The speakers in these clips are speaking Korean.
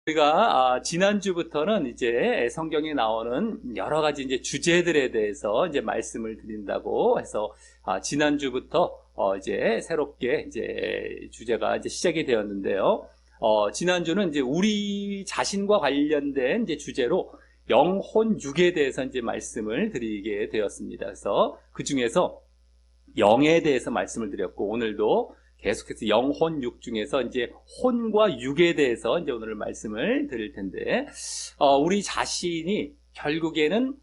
우리가 지난주부터는 이제 성경에 나오는 여러 가지 이제 주제들에 대해서 이제 말씀을 드린다고 해서 지난주부터 이제 새롭게 이제 주제가 이제 시작이 되었는데요. 지난주는 이제 우리 자신과 관련된 이제 주제로 영혼 육에 대해서 이제 말씀을 드리게 되었습니다. 그래서 그 중에서 영에 대해서 말씀을 드렸고, 오늘도 계속해서 영혼 육 중에서 이제 혼과 육에 대해서 이제 오늘 말씀을 드릴 텐데, 우리 자신이 결국에는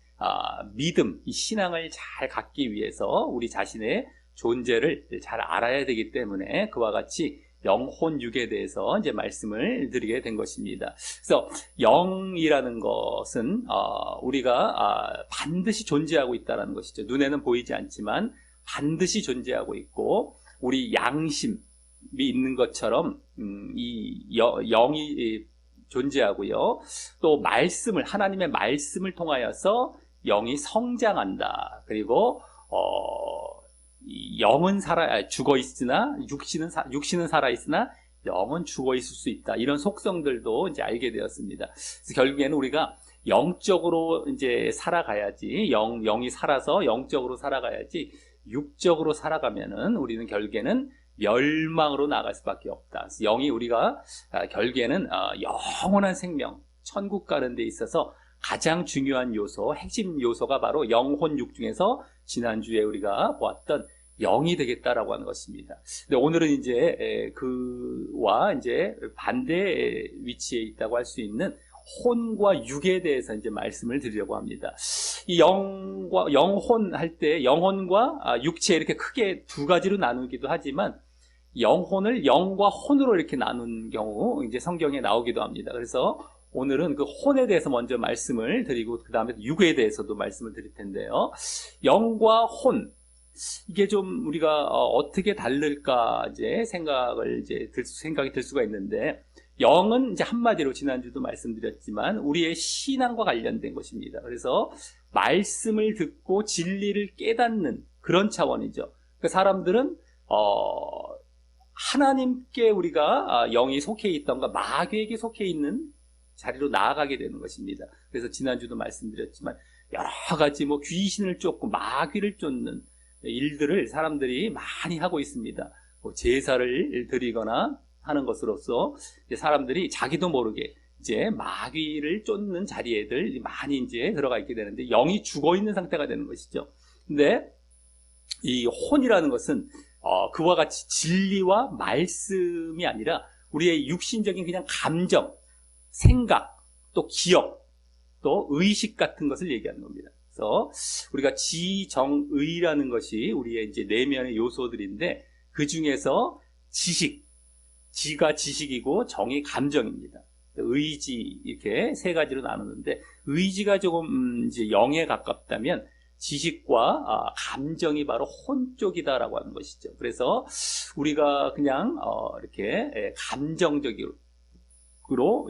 믿음, 이 신앙을 잘 갖기 위해서 우리 자신의 존재를 잘 알아야 되기 때문에 그와 같이 영혼 육에 대해서 이제 말씀을 드리게 된 것입니다. 그래서 영이라는 것은 우리가 반드시 존재하고 있다는 것이죠. 눈에는 보이지 않지만 반드시 존재하고 있고, 우리 양심이 있는 것처럼 영이 존재하고요. 또 하나님의 말씀을 통하여서 영이 성장한다. 그리고 영은 죽어 있으나 육신은 살아 있으나 영은 죽어 있을 수 있다. 이런 속성들도 이제 알게 되었습니다. 그래서 결국에는 우리가 영적으로 이제 살아가야지, 영이 살아서 영적으로 살아가야지, 육적으로 살아가면은 우리는 결국에는 멸망으로 나갈 수밖에 없다. 그래서 영이 우리가 결국에는 영원한 생명, 천국 가는 데 있어서 가장 중요한 요소, 핵심 요소가 바로 영혼 육 중에서 지난주에 우리가 보았던 영이 되겠다라고 하는 것입니다. 근데 오늘은 이제 그와 이제 반대 위치에 있다고 할 수 있는 혼과 육에 대해서 이제 말씀을 드리려고 합니다. 이 영혼 할 때 영혼과 육체 이렇게 크게 두 가지로 나누기도 하지만, 영혼을 영과 혼으로 이렇게 나눈 경우 이제 성경에 나오기도 합니다. 그래서 오늘은 그 혼에 대해서 먼저 말씀을 드리고, 그 다음에 육에 대해서도 말씀을 드릴 텐데요. 영과 혼, 이게 좀 우리가 어떻게 다를까 이제 생각이 들 수가 있는데, 영은 이제 한마디로 지난주도 말씀드렸지만 우리의 신앙과 관련된 것입니다. 그래서 말씀을 듣고 진리를 깨닫는 그런 차원이죠. 그 사람들은 하나님께 우리가 영이 속해 있던가 마귀에게 속해 있는 자리로 나아가게 되는 것입니다. 그래서 지난주도 말씀드렸지만 여러 가지 귀신을 쫓고 마귀를 쫓는 일들을 사람들이 많이 하고 있습니다. 제사를 드리거나 하는 것으로서 이제 사람들이 자기도 모르게 이제 마귀를 쫓는 자리에들 많이 이제 들어가 있게 되는데, 영이 죽어 있는 상태가 되는 것이죠. 근데 이 혼이라는 것은 그와 같이 진리와 말씀이 아니라 우리의 육신적인 그냥 감정, 생각, 또 기억, 또 의식 같은 것을 얘기하는 겁니다. 그래서 우리가 지정의라는 것이 우리의 이제 내면의 요소들인데, 그 중에서 지가 지식이고 정이 감정입니다. 의지, 이렇게 세 가지로 나누는데, 의지가 조금 이제 영에 가깝다면 지식과 감정이 바로 혼 쪽이다라고 하는 것이죠. 그래서 우리가 그냥 이렇게 감정적으로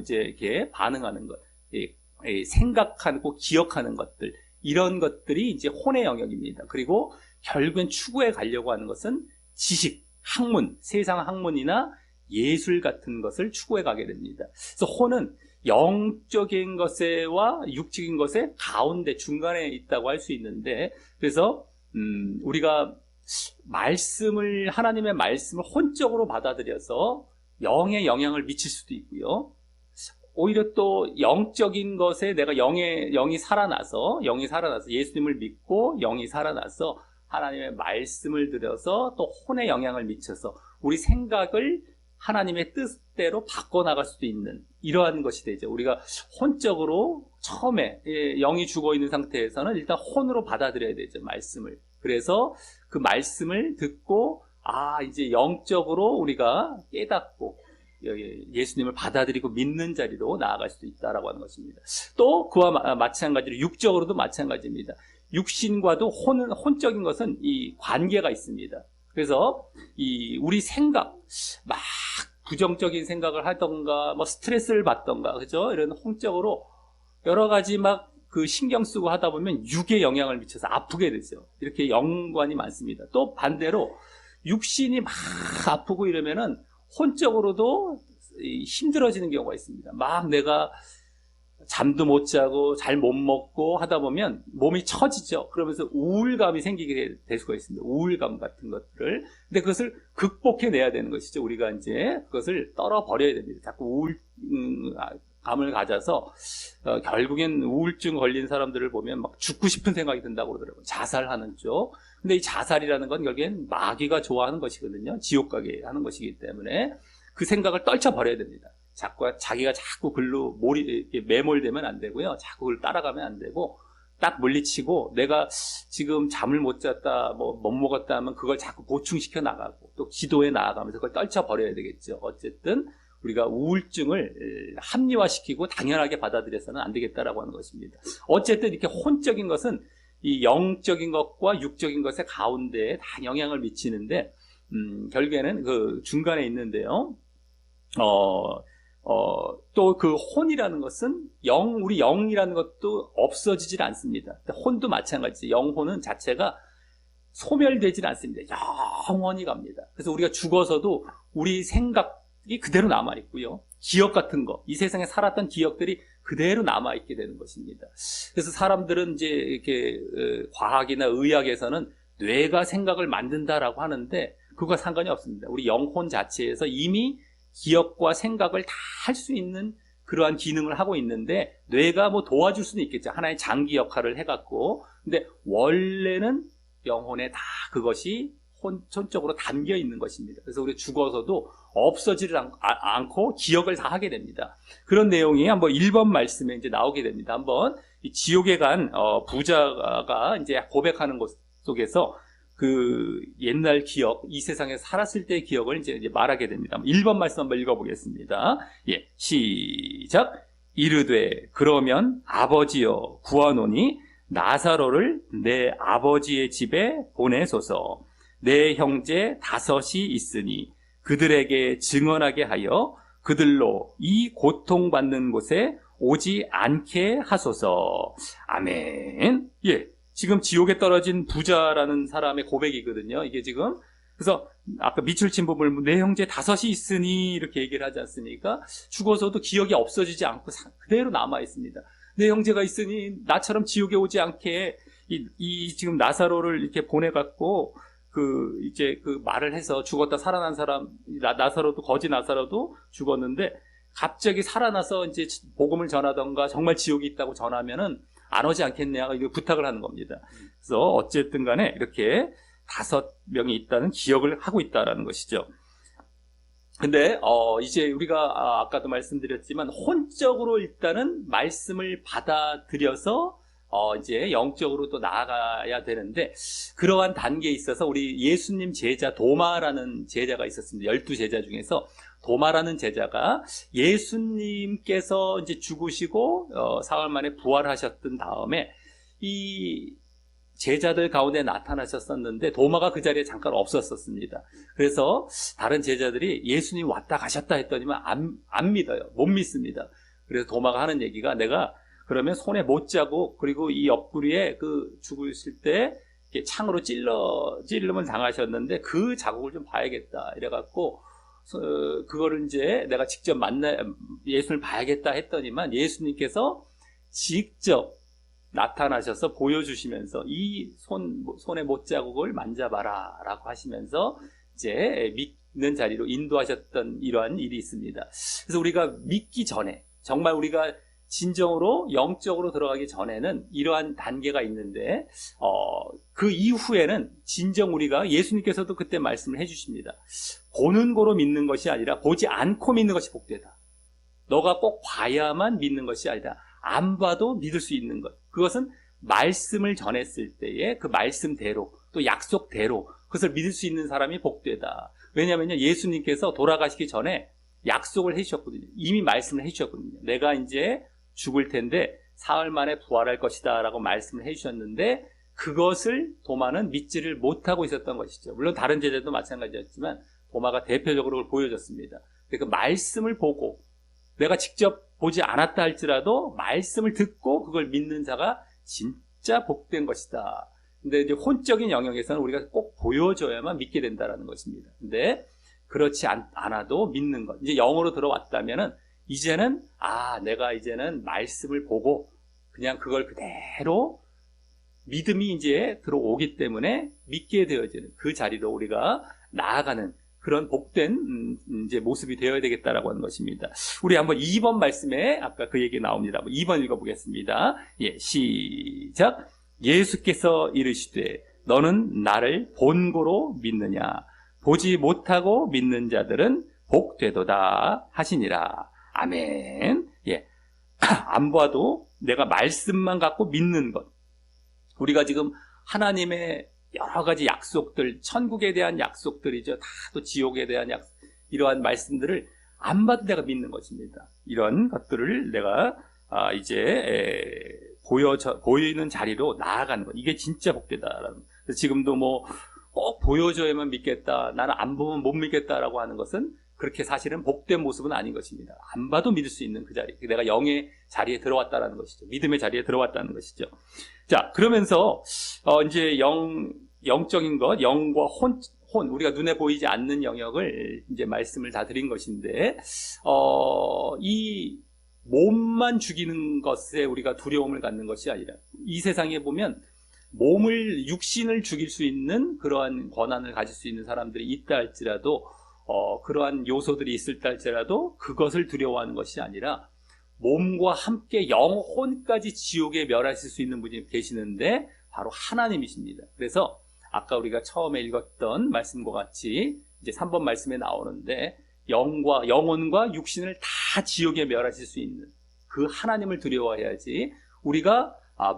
이제 이렇게 반응하는 것, 생각하고 기억하는 것들, 이런 것들이 이제 혼의 영역입니다. 그리고 결국엔 추구해 가려고 하는 것은 지식, 학문, 세상 학문이나 예술 같은 것을 추구해 가게 됩니다. 그래서 혼은 영적인 것과 육적인 것의 가운데 중간에 있다고 할 수 있는데, 그래서 우리가 하나님의 말씀을 혼적으로 받아들여서 영에 영향을 미칠 수도 있고요. 오히려 또 영적인 것에 내가 영이 살아나서 예수님을 믿고 영이 살아나서 하나님의 말씀을 들여서 또 혼에 영향을 미쳐서 우리 생각을 하나님의 뜻대로 바꿔나갈 수도 있는 이러한 것이 되죠. 우리가 혼적으로 처음에 영이 죽어 있는 상태에서는 일단 혼으로 받아들여야 되죠, 말씀을. 그래서 그 말씀을 듣고 이제 영적으로 우리가 깨닫고 예수님을 받아들이고 믿는 자리로 나아갈 수도 있다라고 하는 것입니다. 또 그와 마찬가지로 육적으로도 마찬가지입니다. 육신과도 혼적인 것은 이 관계가 있습니다. 그래서 우리 생각, 막 부정적인 생각을 하던가 스트레스를 받던가, 그죠? 이런 혼적으로 여러 가지 그 신경 쓰고 하다 보면 육에 영향을 미쳐서 아프게 되죠. 이렇게 연관이 많습니다. 또 반대로 육신이 막 아프고 이러면은 혼적으로도 힘들어지는 경우가 있습니다. 막 내가 잠도 못 자고 잘 못 먹고 하다 보면 몸이 처지죠. 그러면서 우울감이 생기게 될 수가 있습니다. 우울감 같은 것들을. 근데 그것을 극복해내야 되는 것이죠. 우리가 이제 그것을 떨어버려야 됩니다. 자꾸 우울감을 가져서 결국엔 우울증 걸린 사람들을 보면 막 죽고 싶은 생각이 든다고 그러더라고요. 자살하는 쪽. 근데 이 자살이라는 건 결국엔 마귀가 좋아하는 것이거든요. 지옥 가게 하는 것이기 때문에 그 생각을 떨쳐버려야 됩니다. 자기가 자꾸 글로 매몰되면 안 되고요. 자꾸 그걸 따라가면 안 되고, 딱 물리치고, 내가 지금 잠을 못 잤다, 못 먹었다 하면 그걸 자꾸 보충시켜 나가고, 또 기도에 나아가면서 그걸 떨쳐버려야 되겠죠. 어쨌든, 우리가 우울증을 합리화시키고 당연하게 받아들여서는 안 되겠다라고 하는 것입니다. 어쨌든 이렇게 혼적인 것은 이 영적인 것과 육적인 것의 가운데에 다 영향을 미치는데, 결국에는 그 중간에 있는데요. 또 그 혼이라는 것은 우리 영이라는 것도 없어지질 않습니다. 혼도 마찬가지죠. 영혼은 자체가 소멸되질 않습니다. 영원히 갑니다. 그래서 우리가 죽어서도 우리 생각이 그대로 남아있고요. 기억 같은 거, 이 세상에 살았던 기억들이 그대로 남아있게 되는 것입니다. 그래서 사람들은 이제 이렇게 과학이나 의학에서는 뇌가 생각을 만든다라고 하는데 그거와 상관이 없습니다. 우리 영혼 자체에서 이미 기억과 생각을 다 할 수 있는 그러한 기능을 하고 있는데 뇌가 뭐 도와줄 수는 있겠죠. 하나의 장기 역할을 해갖고. 근데 원래는 영혼에 다 그것이 혼적으로 담겨 있는 것입니다. 그래서 우리 죽어서도 없어지지 않고 기억을 다 하게 됩니다. 그런 내용이 한번 1번 말씀에 이제 나오게 됩니다. 한번 이 지옥에 간 부자가 이제 고백하는 것 속에서 그 옛날 기억, 이 세상에 살았을 때의 기억을 이제 말하게 됩니다. 1번 말씀 한번 읽어보겠습니다. 예, 시작. 이르되 그러면 아버지여 구하노니 나사로를 내 아버지의 집에 보내소서. 내 형제 5이 있으니 그들에게 증언하게 하여 그들로 이 고통받는 곳에 오지 않게 하소서. 아멘. 예. 지금 지옥에 떨어진 부자라는 사람의 고백이거든요. 이게 지금. 그래서 아까 밑줄 친 부분을 내 형제 5이 있으니 이렇게 얘기를 하지 않습니까? 죽어서도 기억이 없어지지 않고 그대로 남아 있습니다. 내 형제가 있으니 나처럼 지옥에 오지 않게 이 지금 나사로를 이렇게 보내갖고 이제 그 말을 해서 죽었다 살아난 사람, 나사로도, 거지 나사로도 죽었는데 갑자기 살아나서 이제 복음을 전하던가 정말 지옥이 있다고 전하면은 안 오지 않겠냐, 이거 부탁을 하는 겁니다. 그래서 어쨌든 간에 이렇게 5명이 있다는 기억을 하고 있다라는 것이죠. 근데, 이제 우리가 아까도 말씀드렸지만 혼적으로 일단은 말씀을 받아들여서 이제 영적으로 또 나아가야 되는데 그러한 단계에 있어서 우리 예수님 제자 도마라는 제자가 있었습니다. 12제자 중에서 도마라는 제자가 예수님께서 이제 죽으시고 사흘 만에 부활하셨던 다음에 이 제자들 가운데 나타나셨었는데 도마가 그 자리에 잠깐 없었었습니다. 그래서 다른 제자들이 예수님 왔다 가셨다 했더니만 안 믿어요. 못 믿습니다. 그래서 도마가 하는 얘기가 내가 그러면 손에 못자국 그리고 이 옆구리에 그 죽으실 때 이렇게 창으로 찔름을 당하셨는데 그 자국을 좀 봐야겠다 이래갖고 그거를 이제 내가 직접 예수를 봐야겠다 했더니만 예수님께서 직접 나타나셔서 보여주시면서 이 손의 못자국을 만져봐라 라고 하시면서 이제 믿는 자리로 인도하셨던 이러한 일이 있습니다. 그래서 우리가 믿기 전에 정말 우리가 진정으로 영적으로 들어가기 전에는 이러한 단계가 있는데 그 이후에는 진정 우리가 예수님께서도 그때 말씀을 해주십니다. 보는 거로 믿는 것이 아니라 보지 않고 믿는 것이 복되다. 너가 꼭 봐야만 믿는 것이 아니라 안 봐도 믿을 수 있는 것. 그것은 말씀을 전했을 때의 그 말씀대로 또 약속대로 그것을 믿을 수 있는 사람이 복되다. 왜냐하면 예수님께서 돌아가시기 전에 약속을 해주셨거든요. 이미 말씀을 해주셨거든요. 내가 이제 죽을 텐데 사흘 만에 부활할 것이다 라고 말씀을 해주셨는데 그것을 도마는 믿지를 못하고 있었던 것이죠. 물론 다른 제자도 마찬가지였지만 도마가 대표적으로 그걸 보여줬습니다. 그 말씀을 보고 내가 직접 보지 않았다 할지라도 말씀을 듣고 그걸 믿는 자가 진짜 복된 것이다. 근데 이제 혼적인 영역에서는 우리가 꼭 보여줘야만 믿게 된다라는 것입니다. 근데 그렇지 않아도 믿는 것. 이제 영으로 들어왔다면은 이제는 내가 이제는 말씀을 보고 그냥 그걸 그대로 믿음이 이제 들어오기 때문에 믿게 되어지는 그 자리로 우리가 나아가는 그런 복된 이제 모습이 되어야 되겠다라고 하는 것입니다. 우리 한번 2번 말씀에 아까 그 얘기 나옵니다. 2번 읽어보겠습니다. 예, 시작. 예수께서 이르시되 너는 나를 본고로 믿느냐? 보지 못하고 믿는 자들은 복되도다 하시니라. 아멘. 예, 안 봐도 내가 말씀만 갖고 믿는 것. 우리가 지금 하나님의 여러 가지 약속들, 천국에 대한 약속들이죠. 다 또 지옥에 대한 이러한 말씀들을 안 봐도 내가 믿는 것입니다. 이런 것들을 내가 이제 보이는 자리로 나아가는 것. 이게 진짜 복되다라는. 그래서 지금도 뭐 꼭 보여줘야만 믿겠다. 나는 안 보면 못 믿겠다라고 하는 것은 그렇게 사실은 복된 모습은 아닌 것입니다. 안 봐도 믿을 수 있는 그 자리. 내가 영의 자리에 들어왔다라는 것이죠. 믿음의 자리에 들어왔다는 것이죠. 자, 그러면서 이제 영적인 것, 영과 혼, 우리가 눈에 보이지 않는 영역을 이제 말씀을 다 드린 것인데, 이 몸만 죽이는 것에 우리가 두려움을 갖는 것이 아니라, 이 세상에 보면 육신을 죽일 수 있는 그러한 권한을 가질 수 있는 사람들이 있다 할지라도, 그러한 요소들이 있을 때 할지라도 그것을 두려워하는 것이 아니라, 몸과 함께 영혼까지 지옥에 멸하실 수 있는 분이 계시는데 바로 하나님이십니다. 그래서 아까 우리가 처음에 읽었던 말씀과 같이 이제 3번 말씀에 나오는데 영혼과 육신을 다 지옥에 멸하실 수 있는 그 하나님을 두려워해야지 우리가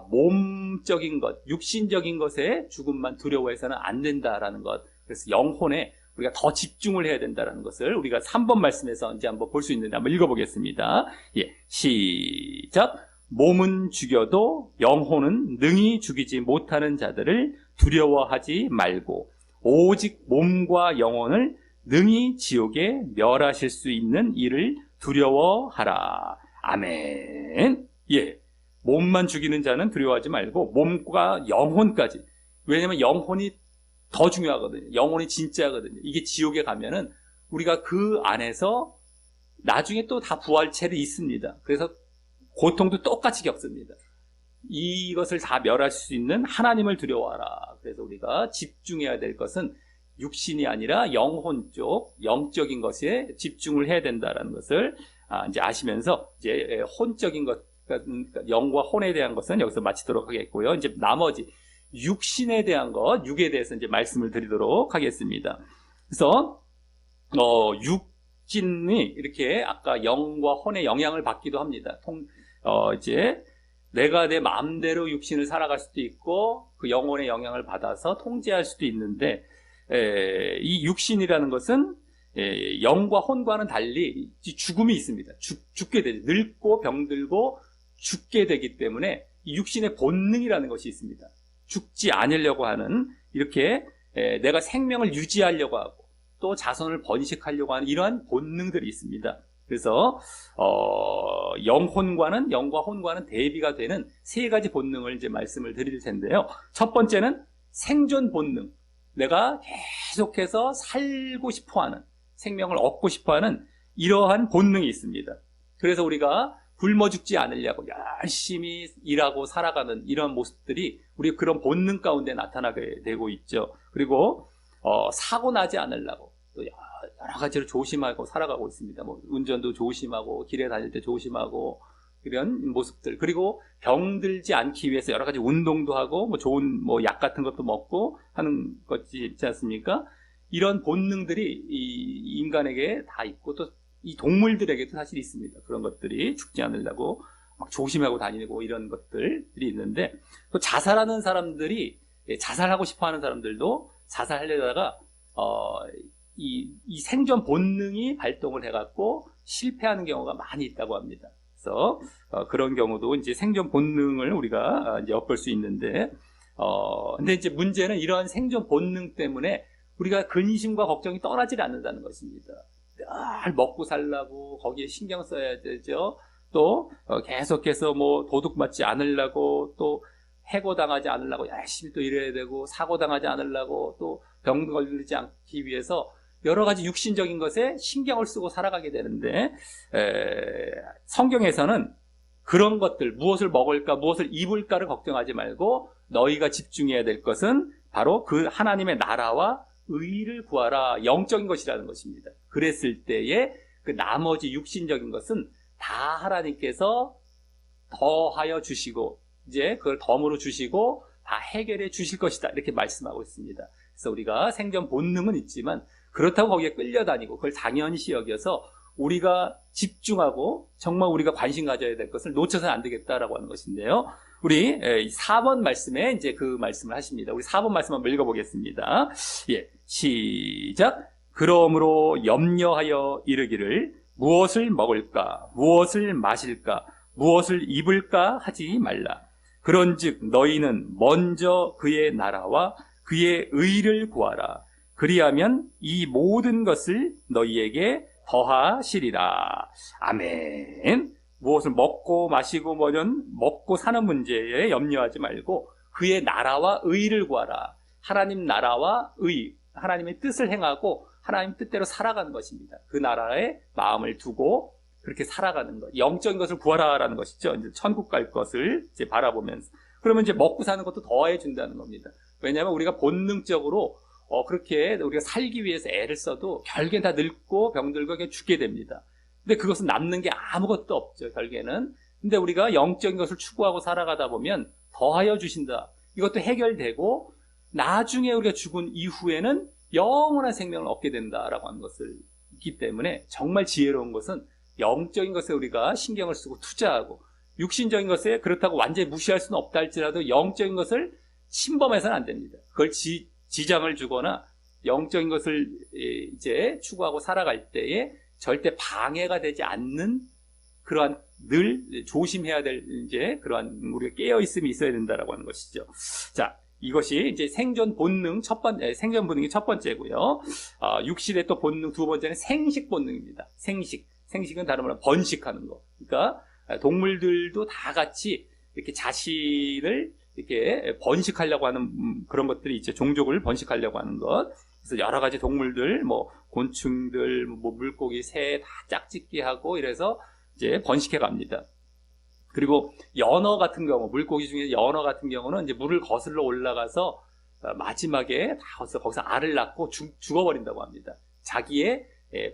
몸적인 것, 육신적인 것에 죽음만 두려워해서는 안 된다라는 것. 그래서 영혼에 우리가 더 집중을 해야 된다는 것을 우리가 3번 말씀에서 이제 한번 볼 수 있는데 한번 읽어보겠습니다. 예, 시작. 몸은 죽여도 영혼은 능히 죽이지 못하는 자들을 두려워하지 말고 오직 몸과 영혼을 능히 지옥에 멸하실 수 있는 이를 두려워하라. 아멘. 예, 몸만 죽이는 자는 두려워하지 말고 몸과 영혼까지. 왜냐하면 영혼이 더 중요하거든요. 영혼이 진짜거든요. 이게 지옥에 가면은 우리가 그 안에서 나중에 또 다 부활체를 있습니다. 그래서 고통도 똑같이 겪습니다. 이것을 다 멸할 수 있는 하나님을 두려워하라. 그래서 우리가 집중해야 될 것은 육신이 아니라 영혼 쪽, 영적인 것에 집중을 해야 된다는 것을 이제 아시면서 이제 혼적인 것, 그러니까 영과 혼에 대한 것은 여기서 마치도록 하겠고요. 이제 나머지 육신에 대한 것, 육에 대해서 이제 말씀을 드리도록 하겠습니다. 그래서 육신이 이렇게 아까 영과 혼의 영향을 받기도 합니다. 이제 내가 내 마음대로 육신을 살아갈 수도 있고 그 영혼의 영향을 받아서 통제할 수도 있는데 이 육신이라는 것은 영과 혼과는 달리 죽음이 있습니다. 죽게 되죠. 늙고 병들고 죽게 되기 때문에 이 육신의 본능이라는 것이 있습니다. 죽지 않으려고 하는, 이렇게 내가 생명을 유지하려고 하고 또 자손을 번식하려고 하는 이러한 본능들이 있습니다. 그래서 영과 혼과는 대비가 되는 세 가지 본능을 이제 말씀을 드릴 텐데요. 첫 번째는 생존 본능. 내가 계속해서 살고 싶어하는, 생명을 얻고 싶어하는 이러한 본능이 있습니다. 그래서 우리가 굶어 죽지 않으려고 열심히 일하고 살아가는 이런 모습들이 우리 그런 본능 가운데 나타나게 되고 있죠. 그리고 사고 나지 않으려고 또 여러 가지로 조심하고 살아가고 있습니다. 뭐 운전도 조심하고 길에 다닐 때 조심하고 이런 모습들. 그리고 병들지 않기 위해서 여러 가지 운동도 하고 뭐 좋은 약 같은 것도 먹고 하는 것이 있지 않습니까? 이런 본능들이 이 인간에게 다 있고 또 이 동물들에게도 사실 있습니다. 그런 것들이 죽지 않으려고 막 조심하고 다니고 이런 것들이 있는데, 또 자살하는 사람들이, 자살하고 싶어 하는 사람들도 자살하려다가 이 생존 본능이 발동을 해갖고 실패하는 경우가 많이 있다고 합니다. 그래서 그런 경우도 이제 생존 본능을 우리가 이제 엿볼 수 있는데, 근데 이제 문제는 이러한 생존 본능 때문에 우리가 근심과 걱정이 떠나질 않는다는 것입니다. 늘 먹고 살라고 거기에 신경 써야 되죠. 또 계속해서 뭐 도둑맞지 않으려고, 또 해고당하지 않으려고 열심히 또 일해야 되고, 사고당하지 않으려고, 또 병 걸리지 않기 위해서 여러 가지 육신적인 것에 신경을 쓰고 살아가게 되는데, 성경에서는 그런 것들, 무엇을 먹을까, 무엇을 입을까를 걱정하지 말고 너희가 집중해야 될 것은 바로 그 하나님의 나라와 의를 구하라, 영적인 것이라는 것입니다. 그랬을 때에 그 나머지 육신적인 것은 다 하나님께서 더하여 주시고, 이제 그걸 덤으로 주시고 다 해결해 주실 것이다, 이렇게 말씀하고 있습니다. 그래서 우리가 생존 본능은 있지만 그렇다고 거기에 끌려다니고 그걸 당연시 여겨서 우리가 집중하고 정말 우리가 관심 가져야 될 것을 놓쳐서는 안 되겠다라고 하는 것인데요. 우리 4번 말씀에 이제 그 말씀을 하십니다. 우리 4번 말씀 한번 읽어보겠습니다. 예, 시작. 그러므로 염려하여 이르기를 무엇을 먹을까, 무엇을 마실까, 무엇을 입을까 하지 말라. 그런즉 너희는 먼저 그의 나라와 그의 의를 구하라. 그리하면 이 모든 것을 너희에게 더하시리라. 아멘. 무엇을 먹고 마시고 먹고 사는 문제에 염려하지 말고 그의 나라와 의를 구하라. 하나님 나라와 의, 하나님의 뜻을 행하고 하나님 뜻대로 살아가는 것입니다. 그 나라에 마음을 두고 그렇게 살아가는 것, 영적인 것을 구하라라는 것이죠. 이제 천국 갈 것을 이제 바라보면서. 그러면 이제 먹고 사는 것도 더해 준다는 겁니다. 왜냐하면 우리가 본능적으로 그렇게 우리가 살기 위해서 애를 써도 결국엔 다 늙고 병들고 죽게 됩니다. 근데 그것은 남는 게 아무것도 없죠, 결국에는. 근데 우리가 영적인 것을 추구하고 살아가다 보면 더하여 주신다. 이것도 해결되고 나중에 우리가 죽은 이후에는 영원한 생명을 얻게 된다라고 하는 것을 있기 때문에 정말 지혜로운 것은 영적인 것에 우리가 신경을 쓰고 투자하고 육신적인 것에 그렇다고 완전히 무시할 수는 없다 할지라도 영적인 것을 침범해서는 안 됩니다. 그걸 지장을 주거나 영적인 것을 이제 추구하고 살아갈 때에 절대 방해가 되지 않는 그러한 늘 조심해야 될 이제 그러한 우리가 깨어 있음이 있어야 된다라고 하는 것이죠. 자, 이것이 이제 생존 본능이 첫 번째고요. 육신의 또 본능 두 번째는 생식 본능입니다. 생식은 다른 말로 번식하는 거. 그러니까 동물들도 다 같이 이렇게 자신을 이렇게 번식하려고 하는 그런 것들이 있죠. 종족을 번식하려고 하는 것. 그래서 여러 가지 동물들, 뭐 곤충들, 뭐 물고기, 새 다 짝짓기 하고 이래서 이제 번식해 갑니다. 그리고 연어 같은 경우, 물고기 중에 연어 같은 경우는 이제 물을 거슬러 올라가서 마지막에 다 거기서 알을 낳고 죽어버린다고 합니다. 자기의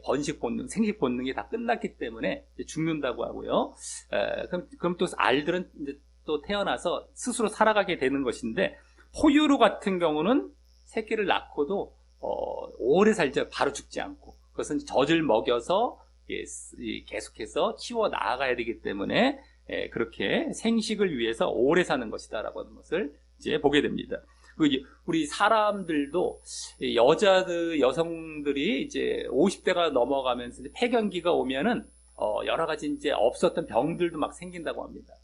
번식 본능, 생식 본능이 다 끝났기 때문에 죽는다고 하고요. 그럼 또 알들은 이제 또 태어나서 스스로 살아가게 되는 것인데, 포유류 같은 경우는 새끼를 낳고도 오래 살죠. 바로 죽지 않고. 그것은 젖을 먹여서 계속해서 키워 나아가야 되기 때문에 그렇게 생식을 위해서 오래 사는 것이다라고 하는 것을 이제 보게 됩니다. 우리 사람들도 여성들이 이제 50대가 넘어가면서 이제 폐경기가 오면은 여러 가지 이제 없었던 병들도 막 생긴다고 합니다.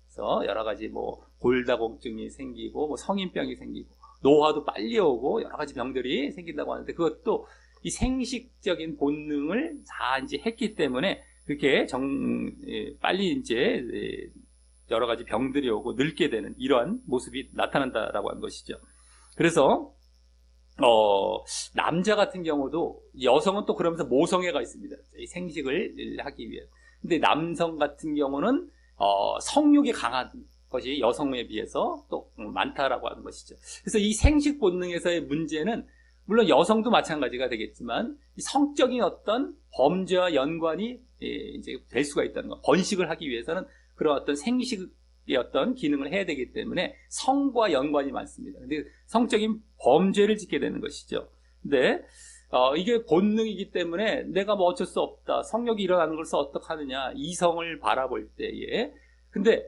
그래서 여러 가지 뭐 골다공증이 생기고 뭐 성인병이 생기고 노화도 빨리 오고 여러 가지 병들이 생긴다고 하는데, 그것도 이 생식적인 본능을 다 이제 했기 때문에 그렇게 빨리 이제 여러 가지 병들이 오고 늙게 되는 이러한 모습이 나타난다라고 하는 것이죠. 그래서 남자 같은 경우도, 여성은 또 그러면서 모성애가 있습니다. 이 생식을 하기 위해. 근데 남성 같은 경우는 성욕이 강한 것이 여성에 비해서 또 많다라고 하는 것이죠. 그래서 이 생식 본능에서의 문제는 물론 여성도 마찬가지가 되겠지만 이 성적인 어떤 범죄와 연관이 이제 될 수가 있다는 것. 번식을 하기 위해서는 그런 어떤 생식의 어떤 기능을 해야 되기 때문에 성과 연관이 많습니다. 근데 성적인 범죄를 짓게 되는 것이죠. 근데 이게 본능이기 때문에 내가 뭐 어쩔 수 없다. 성욕이 일어나는 것을 어떻게 하느냐. 이성을 바라볼 때에. 근데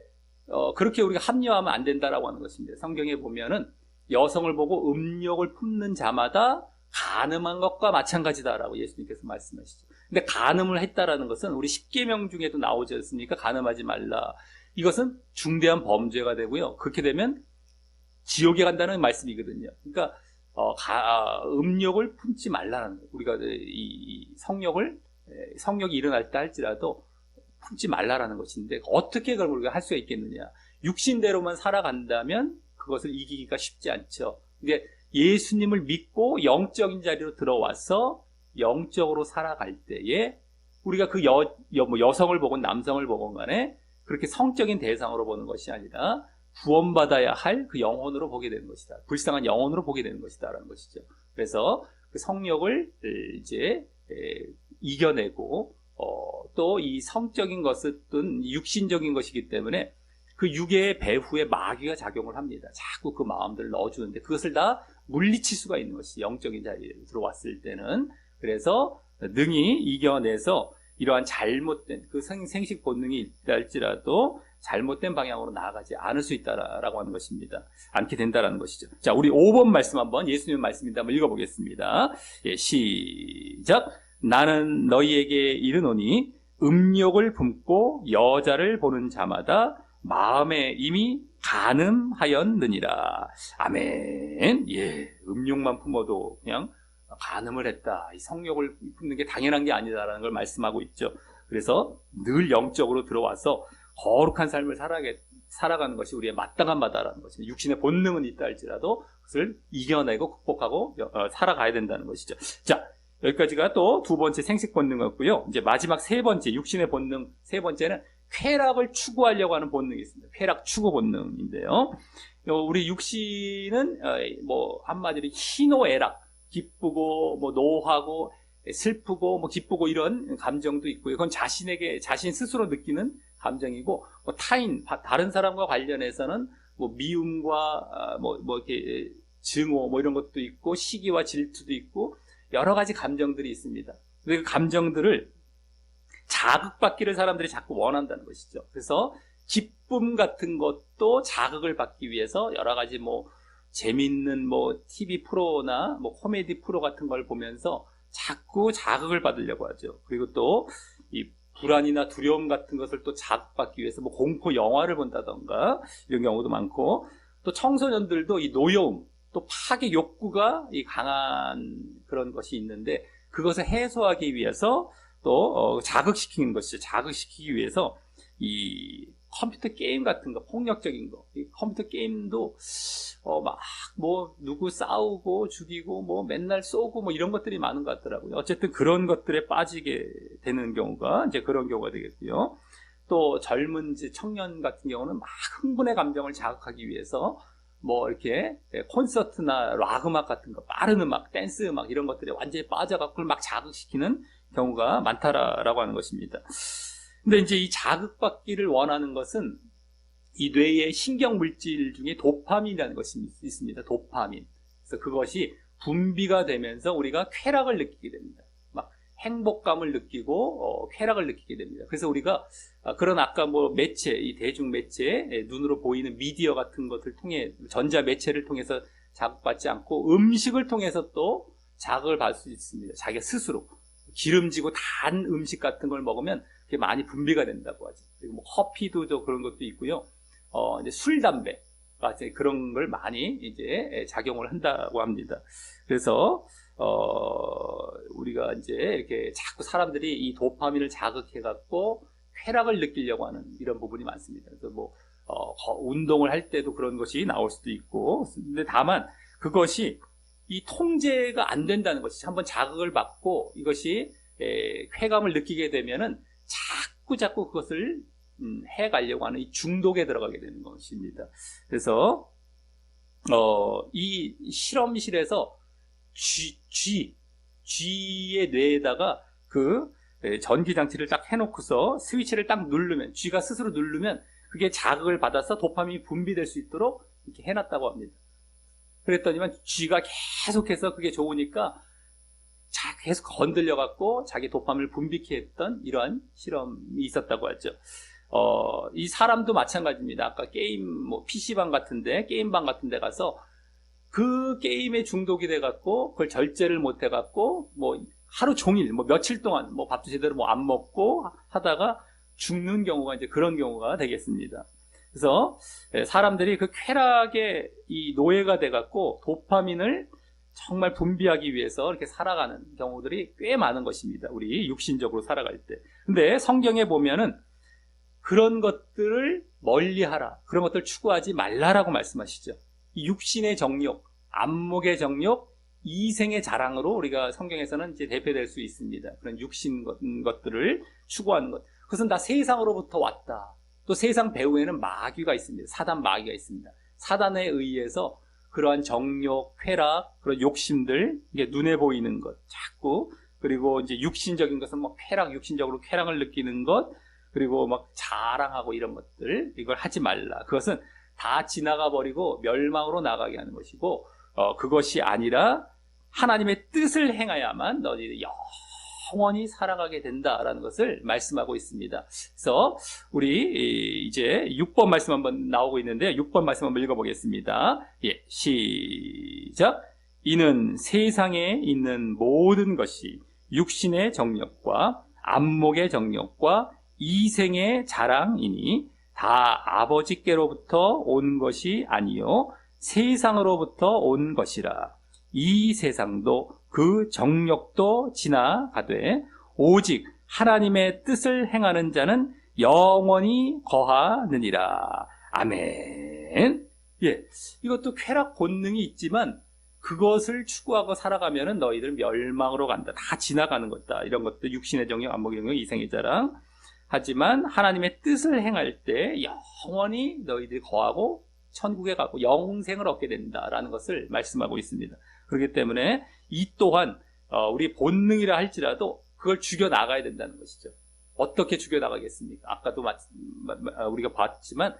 그렇게 우리가 합리화하면 안 된다라고 하는 것입니다. 성경에 보면은 여성을 보고 음욕을 품는 자마다 간음한 것과 마찬가지다라고 예수님께서 말씀하시죠. 근데 간음을 했다라는 것은 우리 10계명 중에도 나오지 않습니까? 간음하지 말라. 이것은 중대한 범죄가 되고요. 그렇게 되면 지옥에 간다는 말씀이거든요. 그러니까 음욕을 품지 말라는 거예요. 우리가 이 성욕이 일어날 때 할지라도 품지 말라라는 것인데, 어떻게 그걸 우리가 할 수가 있겠느냐? 육신대로만 살아간다면 그것을 이기기가 쉽지 않죠. 근데 예수님을 믿고 영적인 자리로 들어와서 영적으로 살아갈 때에 우리가 그 뭐 여성을 보건 남성을 보건 간에 그렇게 성적인 대상으로 보는 것이 아니라 구원받아야 할 그 영혼으로 보게 되는 것이다. 불쌍한 영혼으로 보게 되는 것이다라는 것이죠. 그래서 그 성욕을 이제 이겨내고 또 이 성적인 것은 육신적인 것이기 때문에 그 육의 배후에 마귀가 작용을 합니다. 자꾸 그 마음들을 넣어주는데 그것을 다 물리칠 수가 있는 것이 영적인 자리에 들어왔을 때는. 그래서 능히 이겨내서 이러한 잘못된 그 생식 본능이 있다 할지라도 잘못된 방향으로 나아가지 않을 수 있다라고 하는 것입니다. 않게 된다라는 것이죠. 자, 우리 5번 말씀 한번 예수님 말씀인데 한번 읽어보겠습니다. 예, 시작. 나는 너희에게 이르노니 음욕을 품고 여자를 보는 자마다 마음에 이미 간음하였느니라. 아멘. 예, 음욕만 품어도 그냥 간음을 했다. 이 성욕을 품는 게 당연한 게 아니다라는 걸 말씀하고 있죠. 그래서 늘 영적으로 들어와서 거룩한 삶을 살아가는 것이 우리의 마땅한 바다라는 것입니다. 육신의 본능은 있다 할지라도 그것을 이겨내고 극복하고 살아가야 된다는 것이죠. 자, 여기까지가 또 두 번째 생식 본능이었고요. 이제 마지막 세 번째 육신의 본능 세 번째는 쾌락을 추구하려고 하는 본능이 있습니다. 쾌락 추구 본능인데요. 우리 육신은 뭐 한마디로 희노애락, 기쁘고 뭐 노하고 슬프고 뭐 기쁘고 이런 감정도 있고요. 그건 자신 스스로 느끼는 감정이고, 뭐 타인 다른 사람과 관련해서는 뭐 미움과 뭐 이렇게 증오 뭐 이런 것도 있고 시기와 질투도 있고 여러 가지 감정들이 있습니다. 그 감정들을 자극받기를 사람들이 자꾸 원한다는 것이죠. 그래서 기쁨 같은 것도 자극을 받기 위해서 여러 가지 뭐 재밌는 뭐 TV 프로나 뭐 코미디 프로 같은 걸 보면서 자꾸 자극을 받으려고 하죠. 그리고 또 이 불안이나 두려움 같은 것을 또 자극받기 위해서 뭐 공포 영화를 본다던가 이런 경우도 많고, 또 청소년들도 이 노여움 또 파괴 욕구가 이 강한 그런 것이 있는데 그것을 해소하기 위해서 또 자극시키는 것이죠. 자극시키기 위해서 이 컴퓨터 게임 같은 거, 폭력적인 거, 이 컴퓨터 게임도 막 뭐 누구 싸우고 죽이고 뭐 맨날 쏘고 뭐 이런 것들이 많은 것 같더라고요. 어쨌든 그런 것들에 빠지게 되는 경우가 이제 그런 경우가 되겠고요. 또 젊은 청년 같은 경우는 막 흥분의 감정을 자극하기 위해서 뭐 이렇게 콘서트나 락 음악 같은 거, 빠른 음악, 댄스 음악 이런 것들에 완전히 빠져갖고 그걸 막 자극시키는 경우가 많다라고 하는 것입니다. 근데 이제 이 자극받기를 원하는 것은 이 뇌의 신경 물질 중에 도파민이라는 것이 있습니다. 도파민. 그래서 그것이 분비가 되면서 우리가 쾌락을 느끼게 됩니다. 막 행복감을 느끼고 쾌락을 느끼게 됩니다. 그래서 우리가 그런 아까 뭐 매체, 이 대중 매체, 눈으로 보이는 미디어 같은 것을 통해 전자 매체를 통해서 자극받지 않고 음식을 통해서 또 자극을 받을 수 있습니다. 자기가 스스로 기름지고 단 음식 같은 걸 먹으면 그게 많이 분비가 된다고 하죠. 그리고 뭐 커피도 그런 것도 있고요. 이제 술, 담배 그런 걸 많이 이제 작용을 한다고 합니다. 그래서 우리가 이제 이렇게 자꾸 사람들이 이 도파민을 자극해갖고 쾌락을 느끼려고 하는 이런 부분이 많습니다. 그래서 뭐 운동을 할 때도 그런 것이 나올 수도 있고, 근데 다만 그것이 이 통제가 안 된다는 것이, 한번 자극을 받고 이것이 쾌감을 느끼게 되면은 자꾸 그것을 해가려고 하는 이 중독에 들어가게 되는 것입니다. 그래서 이 실험실에서 쥐의 뇌에다가 그 전기장치를 딱 해놓고서 스위치를 딱 누르면, 쥐가 스스로 누르면 그게 자극을 받아서 도파민이 분비될 수 있도록 이렇게 해놨다고 합니다. 그랬더니만 쥐가 계속해서 그게 좋으니까 계속 건들려갖고 자기 도파민을 분비케 했던 이러한 실험이 있었다고 하죠. 이 사람도 마찬가지입니다. 아까 게임, 뭐, PC방 같은데, 게임방 같은데 가서 그 게임에 중독이 돼갖고, 그걸 절제를 못 해갖고, 뭐, 하루 종일, 뭐, 며칠 동안, 뭐, 밥도 제대로 뭐 안 먹고 하다가 죽는 경우가 이제 그런 경우가 되겠습니다. 그래서 사람들이 그 쾌락의 이 노예가 돼갖고 도파민을 정말 분비하기 위해서 이렇게 살아가는 경우들이 꽤 많은 것입니다. 우리 육신적으로 살아갈 때. 근데 성경에 보면은 그런 것들을 멀리하라, 그런 것들을 추구하지 말라라고 말씀하시죠. 이 육신의 정욕, 안목의 정욕, 이생의 자랑으로 우리가 성경에서는 이제 대표될 수 있습니다. 그런 육신 것들을 추구하는 것. 그것은 다 세상으로부터 왔다. 또 세상 배후에는 마귀가 있습니다. 사단 마귀가 있습니다. 사단에 의해서 그러한 정욕, 쾌락, 그런 욕심들, 이게 눈에 보이는 것, 자꾸, 그리고 이제 육신적인 것은 뭐 육신적으로 쾌락을 느끼는 것, 그리고 막 자랑하고 이런 것들, 이걸 하지 말라. 그것은 다 지나가 버리고 멸망으로 나가게 하는 것이고, 그것이 아니라 하나님의 뜻을 행해야만 너희들이 영원히 살아가게 된다라는 것을 말씀하고 있습니다. 그래서 우리 이제 6번 말씀 한번 나오고 있는데 6번 말씀 한번 읽어보겠습니다. 예, 시작. 이는 세상에 있는 모든 것이 육신의 정욕과 안목의 정욕과 이생의 자랑이니 다 아버지께로부터 온 것이 아니요 세상으로부터 온 것이라. 이 세상도 그 정욕도 지나가되 오직 하나님의 뜻을 행하는 자는 영원히 거하느니라. 아멘. 예, 이것도 쾌락 본능이 있지만 그것을 추구하고 살아가면은 너희들 멸망으로 간다. 다 지나가는 것다. 이런 것도 육신의 정욕, 안목의 정욕, 이생의 자랑. 하지만 하나님의 뜻을 행할 때 영원히 너희들이 거하고 천국에 가고 영생을 얻게 된다라는 것을 말씀하고 있습니다. 그렇기 때문에 이 또한 우리 본능이라 할지라도 그걸 죽여나가야 된다는 것이죠. 어떻게 죽여나가겠습니까? 아까도 우리가 봤지만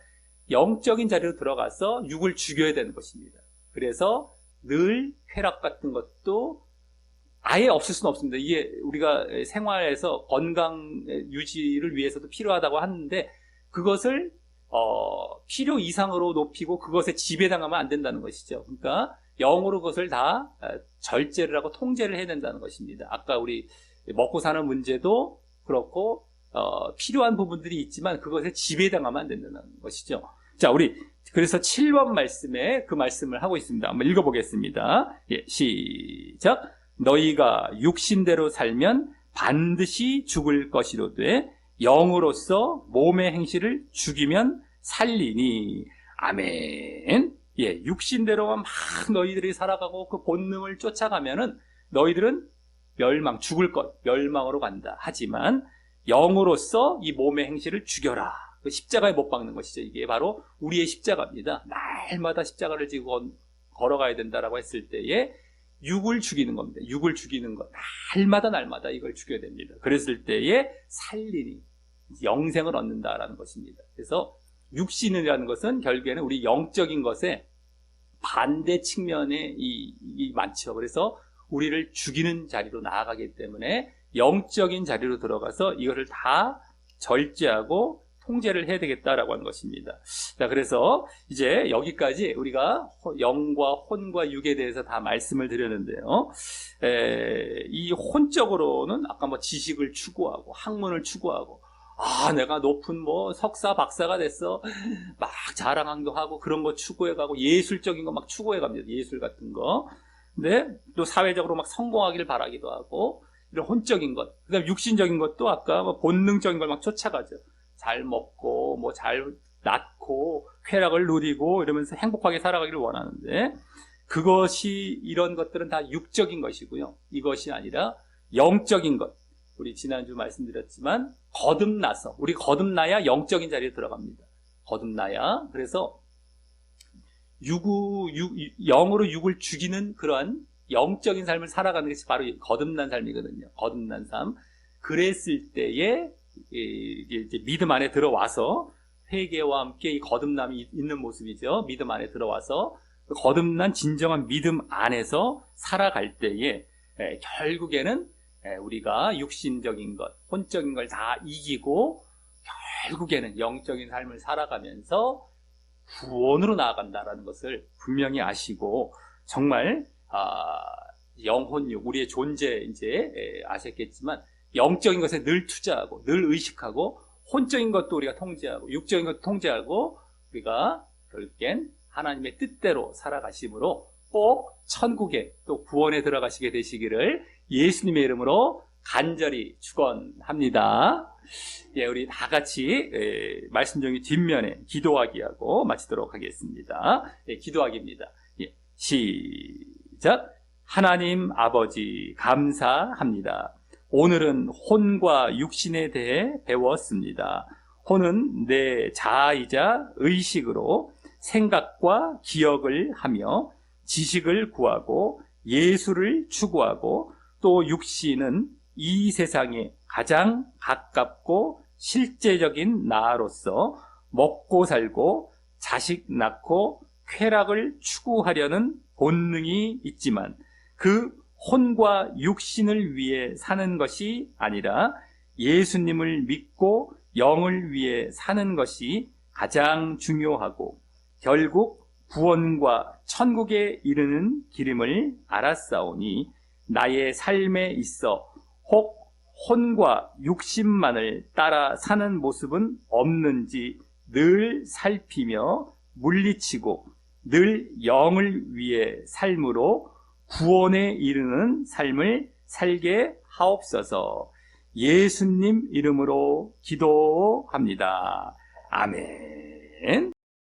영적인 자리로 들어가서 육을 죽여야 되는 것입니다. 그래서 늘 쾌락 같은 것도 아예 없을 수는 없습니다. 이게 우리가 생활에서 건강 유지를 위해서도 필요하다고 하는데 그것을 필요 이상으로 높이고 그것에 지배당하면 안 된다는 것이죠. 그러니까 영으로 그것을 다 절제를 하고 통제를 해야 된다는 것입니다. 아까 우리 먹고 사는 문제도 그렇고 필요한 부분들이 있지만 그것에 지배당하면 안 된다는 것이죠. 자, 우리 그래서 7번 말씀에 그 말씀을 하고 있습니다. 한번 읽어보겠습니다. 예, 시작. 너희가 육신대로 살면 반드시 죽을 것이로되 영으로서 몸의 행실을 죽이면 살리니. 아멘. 예, 육신대로만 막 너희들이 살아가고 그 본능을 쫓아가면은 너희들은 죽을 것, 멸망으로 간다. 하지만 영으로서 이 몸의 행실을 죽여라. 그 십자가에 못 박는 것이죠. 이게 바로 우리의 십자가입니다. 날마다 십자가를 지고 걸어가야 된다라고 했을 때에 육을 죽이는 겁니다. 육을 죽이는 것. 날마다 이걸 죽여야 됩니다. 그랬을 때에 살리니 영생을 얻는다라는 것입니다. 그래서 육신이라는 것은 결국에는 우리 영적인 것에 반대 측면에 많죠. 그래서 우리를 죽이는 자리로 나아가기 때문에 영적인 자리로 들어가서 이것을 다 절제하고 통제를 해야 되겠다라고 하는 것입니다. 자, 그래서 이제 여기까지 우리가 영과 혼과 육에 대해서 다 말씀을 드렸는데요. 이 혼적으로는 아까 뭐 지식을 추구하고 학문을 추구하고 내가 높은 뭐 석사 박사가 됐어 막 자랑도 하고 그런 거 추구해가고 예술적인 거 막 추구해갑니다. 예술 같은 거. 근데 또 사회적으로 막 성공하기를 바라기도 하고 이런 혼적인 것. 그다음 육신적인 것도 아까 뭐 본능적인 걸 막 쫓아가죠. 잘 먹고 뭐 잘 낳고 쾌락을 누리고 이러면서 행복하게 살아가기를 원하는데 그것이 이런 것들은 다 육적인 것이고요. 이것이 아니라 영적인 것. 우리 지난주 말씀드렸지만 거듭나서 우리 거듭나야 영적인 자리에 들어갑니다. 거듭나야. 그래서 영으로 육을 죽이는 그러한 영적인 삶을 살아가는 것이 바로 거듭난 삶이거든요. 거듭난 삶. 그랬을 때에 이제 믿음 안에 들어와서 회개와 함께 이 거듭남이 있는 모습이죠. 믿음 안에 들어와서 거듭난 진정한 믿음 안에서 살아갈 때에 결국에는 우리가 육신적인 것, 혼적인 걸 다 이기고 결국에는 영적인 삶을 살아가면서 구원으로 나아간다라는 것을 분명히 아시고 정말 영혼육 우리의 존재 이제 아셨겠지만 영적인 것에 늘 투자하고 늘 의식하고 혼적인 것도 우리가 통제하고 육적인 것도 통제하고 우리가 결국엔 하나님의 뜻대로 살아가심으로 꼭 천국에 또 구원에 들어가시게 되시기를 예수님의 이름으로 간절히 축원합니다. 예, 우리 다 같이 말씀 정리 뒷면에 기도하기 하고 마치도록 하겠습니다. 예, 기도하기입니다. 예, 시작. 하나님 아버지 감사합니다. 오늘은 혼과 육신에 대해 배웠습니다. 혼은 내 자아이자 의식으로 생각과 기억을 하며 지식을 구하고 예술을 추구하고, 또 육신은 이 세상에 가장 가깝고 실제적인 나로서 먹고 살고 자식 낳고 쾌락을 추구하려는 본능이 있지만, 그 혼과 육신을 위해 사는 것이 아니라 예수님을 믿고 영을 위해 사는 것이 가장 중요하고 결국 구원과 천국에 이르는 길임을 알았사오니, 나의 삶에 있어 혹 혼과 육신만을 따라 사는 모습은 없는지 늘 살피며 물리치고 늘 영을 위해 삶으로 구원에 이르는 삶을 살게 하옵소서. 예수님 이름으로 기도합니다. 아멘.